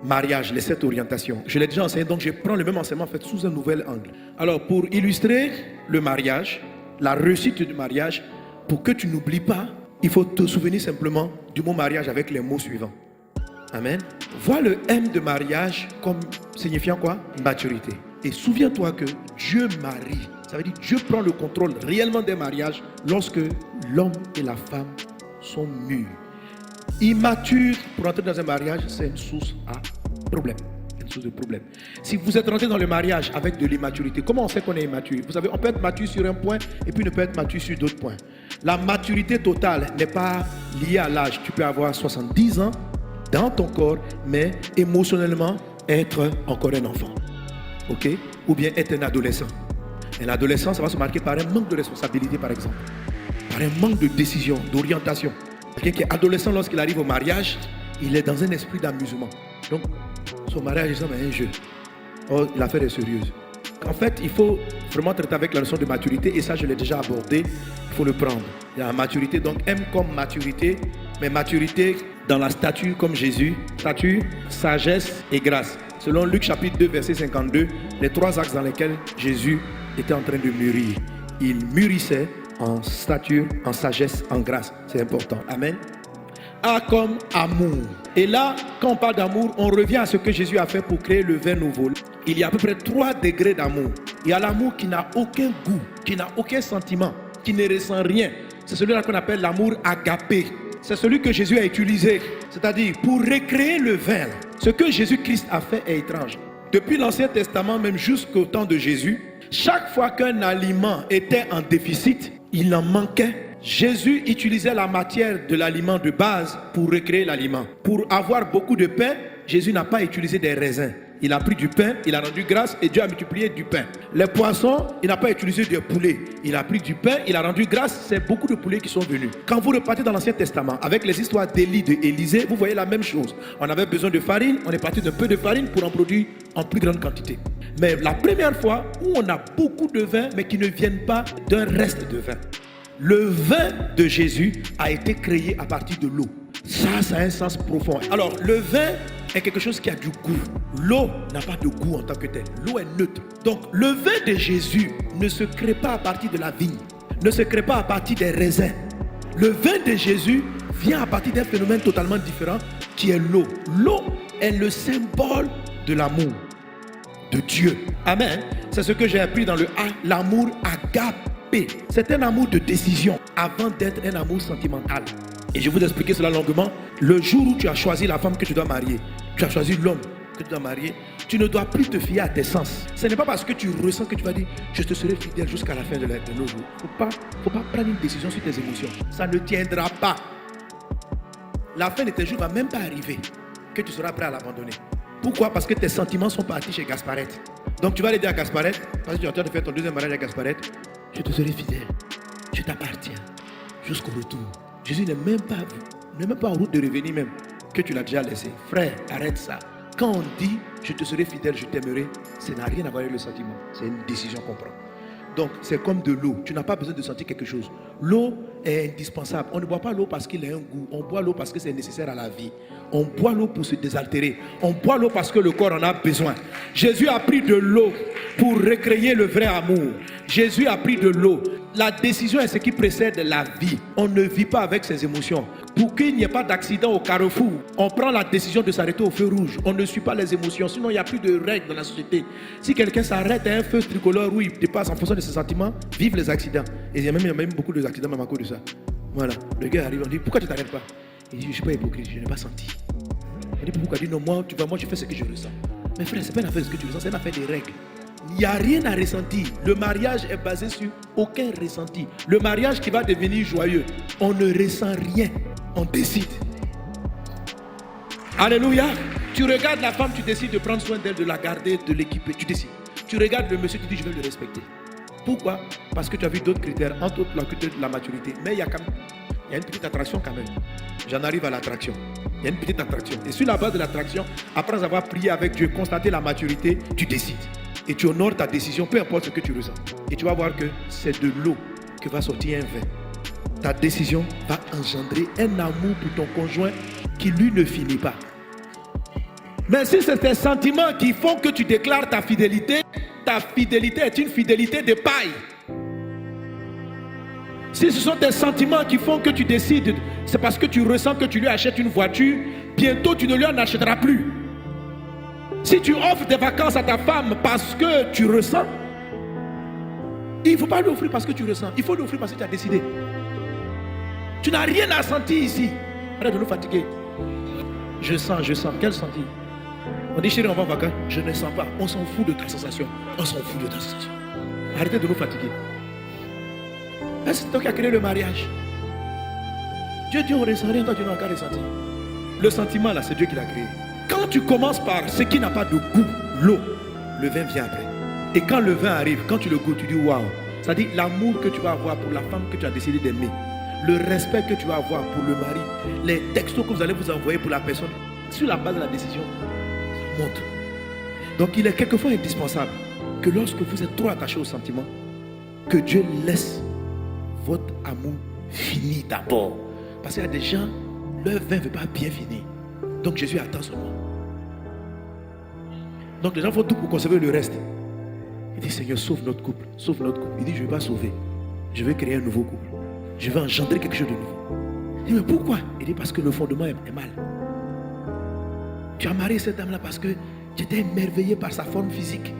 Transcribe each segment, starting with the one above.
mariage, les 7 orientations. Je l'ai déjà enseigné, donc je prends le même enseignement en fait sous un nouvel angle. Alors, pour illustrer le mariage, la réussite du mariage, pour que tu n'oublies pas, il faut te souvenir simplement du mot mariage avec les mots suivants. Amen. Vois le M de mariage comme signifiant quoi? Maturité. Et souviens-toi que Dieu marie. Ça veut dire que Dieu prend le contrôle réellement des mariages lorsque l'homme et la femme sont mûrs. Immature pour entrer dans un mariage, c'est une source à problème. Une source de problème. Si vous êtes rentré dans le mariage avec de l'immaturité, comment on sait qu'on est immature? Vous savez, on peut être mature sur un point et puis ne peut être mature sur d'autres points. La maturité totale n'est pas liée à l'âge. Tu peux avoir 70 ans dans ton corps, mais émotionnellement être encore un enfant. Ok? Ou bien être un adolescent. Un adolescent, ça va se marquer par un manque de responsabilité, par exemple. Par un manque de décision, d'orientation. Quelqu'un qui est adolescent, lorsqu'il arrive au mariage, il est dans un esprit d'amusement. Donc, son mariage est un jeu. Oh, l'affaire est sérieuse. En fait, il faut vraiment traiter avec la notion de maturité, et ça, je l'ai déjà abordé. Il faut le prendre. Il y a la maturité, donc M comme maturité, mais maturité dans la stature comme Jésus. Stature, sagesse et grâce. Selon Luc chapitre 2, verset 52, les 3 axes dans lesquels Jésus était en train de mûrir. Il mûrissait en stature, en sagesse, en grâce. C'est important. Amen. A comme amour. Et là, quand on parle d'amour, on revient à ce que Jésus a fait pour créer le vin nouveau. Il y a à peu près 3 degrés d'amour. Il y a l'amour qui n'a aucun goût, qui n'a aucun sentiment, qui ne ressent rien. C'est celui-là qu'on appelle l'amour agapé. C'est celui que Jésus a utilisé. C'est-à-dire, pour recréer le vin, ce que Jésus-Christ a fait est étrange. Depuis l'Ancien Testament, même jusqu'au temps de Jésus, chaque fois qu'un aliment était en déficit, il en manquait. Jésus utilisait la matière de l'aliment de base pour recréer l'aliment. Pour avoir beaucoup de pain, Jésus n'a pas utilisé des raisins. Il a pris du pain, il a rendu grâce et Dieu a multiplié du pain. Les poissons, il n'a pas utilisé des poulets. Il a pris du pain, il a rendu grâce, c'est beaucoup de poulets qui sont venus. Quand vous repartez dans l'Ancien Testament, avec les histoires d'Élie, d'Élisée, vous voyez la même chose. On avait besoin de farine, on est parti d'un peu de farine pour en produire en plus grande quantité. Mais la première fois où on a beaucoup de vin, mais qui ne viennent pas d'un reste de vin. Le vin de Jésus a été créé à partir de l'eau. Ça a un sens profond. Alors, le vin est quelque chose qui a du goût. L'eau n'a pas de goût en tant que telle. L'eau est neutre. Donc, le vin de Jésus ne se crée pas à partir de la vigne, ne se crée pas à partir des raisins. Le vin de Jésus vient à partir d'un phénomène totalement différent qui est l'eau. L'eau est le symbole de l'amour de Dieu. Amen. C'est ce que j'ai appris dans le A, l'amour agapé. C'est un amour de décision avant d'être un amour sentimental. Et je vais vous expliquer cela longuement. Le jour où tu as choisi la femme que tu dois marier, tu as choisi l'homme que tu dois marier, tu ne dois plus te fier à tes sens. Ce n'est pas parce que tu ressens que tu vas dire je te serai fidèle jusqu'à la fin de nos jours. Faut pas prendre une décision sur tes émotions. Ça ne tiendra pas. La fin de tes jours ne va même pas arriver que tu seras prêt à l'abandonner. Pourquoi? Parce que tes sentiments sont partis chez Gasparette. Donc tu vas aller dire à Gasparette, parce que tu es en train de faire ton deuxième mariage à Gasparette, je te serai fidèle, je t'appartiens jusqu'au retour. Jésus n'est même pas en route de revenir même, que tu l'as déjà laissé. Frère, arrête ça. Quand on dit je te serai fidèle, je t'aimerai, ça n'a rien à voir avec le sentiment. C'est une décision qu'on prend. Donc c'est comme de l'eau. Tu n'as pas besoin de sentir quelque chose. L'eau est indispensable. On ne boit pas l'eau parce qu'il a un goût. On boit l'eau parce que c'est nécessaire à la vie. On boit l'eau pour se désaltérer. On boit l'eau parce que le corps en a besoin. Jésus a pris de l'eau pour recréer le vrai amour. Jésus a pris de l'eau. La décision est ce qui précède la vie. On ne vit pas avec ses émotions. Pour qu'il n'y ait pas d'accident au carrefour, on prend la décision de s'arrêter au feu rouge. On ne suit pas les émotions, sinon il n'y a plus de règles dans la société. Si quelqu'un s'arrête à un feu tricolore où il dépasse en fonction de ses sentiments, vive les accidents. Et il y a même beaucoup d'accidents même à cause de ça. Voilà, le gars arrive, on dit pourquoi tu ne t'arrêtes pas? Il dit je ne suis pas hypocrite, je n'ai pas senti. Il dit pourquoi? Il dit non, moi je fais ce que je ressens. Mais frère, ce n'est pas une affaire de ce que tu ressens, c'est une affaire des règles. Il n'y a rien à ressentir. Le mariage est basé sur aucun ressenti. Le mariage qui va devenir joyeux, on ne ressent rien. On décide. Alléluia. Tu regardes la femme, tu décides de prendre soin d'elle, de la garder, de l'équiper. Tu décides. Tu regardes le monsieur, tu dis je vais le respecter. Pourquoi? Parce que tu as vu d'autres critères, entre autres le critère de la maturité. Mais il y a une petite attraction quand même. J'en arrive à l'attraction. Il y a une petite attraction. Et sur la base de l'attraction, après avoir prié avec Dieu, constaté la maturité, tu décides. Et tu honores ta décision, peu importe ce que tu ressens. Et tu vas voir que c'est de l'eau que va sortir un vin. Ta décision va engendrer un amour pour ton conjoint qui lui ne finit pas. Mais si c'est tes sentiments qui font que tu déclares ta fidélité est une fidélité de paille. Si ce sont tes sentiments qui font que tu décides, c'est parce que tu ressens que tu lui achètes une voiture, bientôt tu ne lui en achèteras plus. Si tu offres des vacances à ta femme parce que tu ressens, il ne faut pas lui offrir parce que tu ressens, il faut lui offrir parce que tu as décidé. Tu n'as rien à sentir ici. Arrête de nous fatiguer. Je sens. Quel sentir? On dit chérie, on va en vacances. Je ne sens pas. On s'en fout de ta sensation. On s'en fout de ta sensation. Arrêtez de nous fatiguer. C'est toi qui as créé le mariage. Dieu dit on ne ressent rien, toi tu n'as qu'à ressentir. Le sentiment là, c'est Dieu qui l'a créé. Quand tu commences par ce qui n'a pas de goût, l'eau, le vin vient après. Et quand le vin arrive, quand tu le goûtes, tu dis waouh. C'est-à-dire l'amour que tu vas avoir pour la femme que tu as décidé d'aimer, le respect que tu vas avoir pour le mari, les textos que vous allez vous envoyer pour la personne, sur la base de la décision, ça monte. Donc il est quelquefois indispensable que lorsque vous êtes trop attaché au sentiment, que Dieu laisse votre amour finir d'abord. Parce qu'il y a des gens, leur vin ne veut pas bien finir. Donc Jésus attend seulement. Donc les gens font tout pour conserver le reste. Il dit Seigneur, sauve notre couple, sauve notre couple. Il dit je ne vais pas sauver, je vais créer un nouveau couple. Je vais engendrer quelque chose de nouveau. Il dit mais pourquoi? Il dit parce que le fondement est mal. Tu as marié cette dame-là parce que tu étais émerveillé par sa forme physique.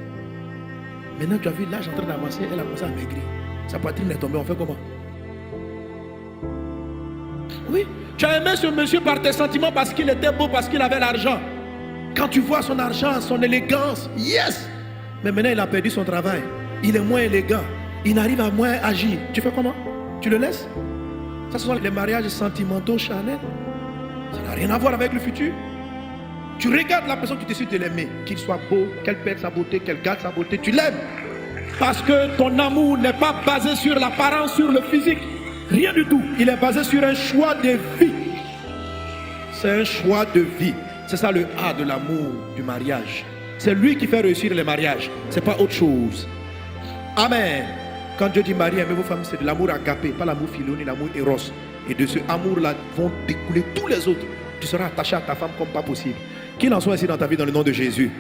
Maintenant tu as vu l'âge en train d'avancer, elle a commencé à maigrir. Sa poitrine est tombée, on fait comment? Oui, tu as aimé ce monsieur par tes sentiments parce qu'il était beau, parce qu'il avait l'argent. Quand tu vois son argent, son élégance, yes! Mais maintenant il a perdu son travail. Il est moins élégant. Il n'arrive à moins agir. Tu fais comment? Tu le laisses? Ça, ce sont les mariages sentimentaux charnels. Ça n'a rien à voir avec le futur. Tu regardes la personne, tu décides de l'aimer. Qu'il soit beau, qu'elle perde sa beauté, qu'elle garde sa beauté, tu l'aimes. Parce que ton amour n'est pas basé sur l'apparence, sur le physique. Rien du tout. Il est basé sur un choix de vie. C'est un choix de vie. C'est ça le A de l'amour du mariage. C'est lui qui fait réussir les mariages. Ce n'est pas autre chose. Amen. Quand Dieu dit Marie, aimez vos femmes, c'est de l'amour agapé, pas l'amour philo ni l'amour éros. Et de ce amour-là vont découler tous les autres. Tu seras attaché à ta femme comme pas possible. Qu'il en soit ici dans ta vie dans le nom de Jésus.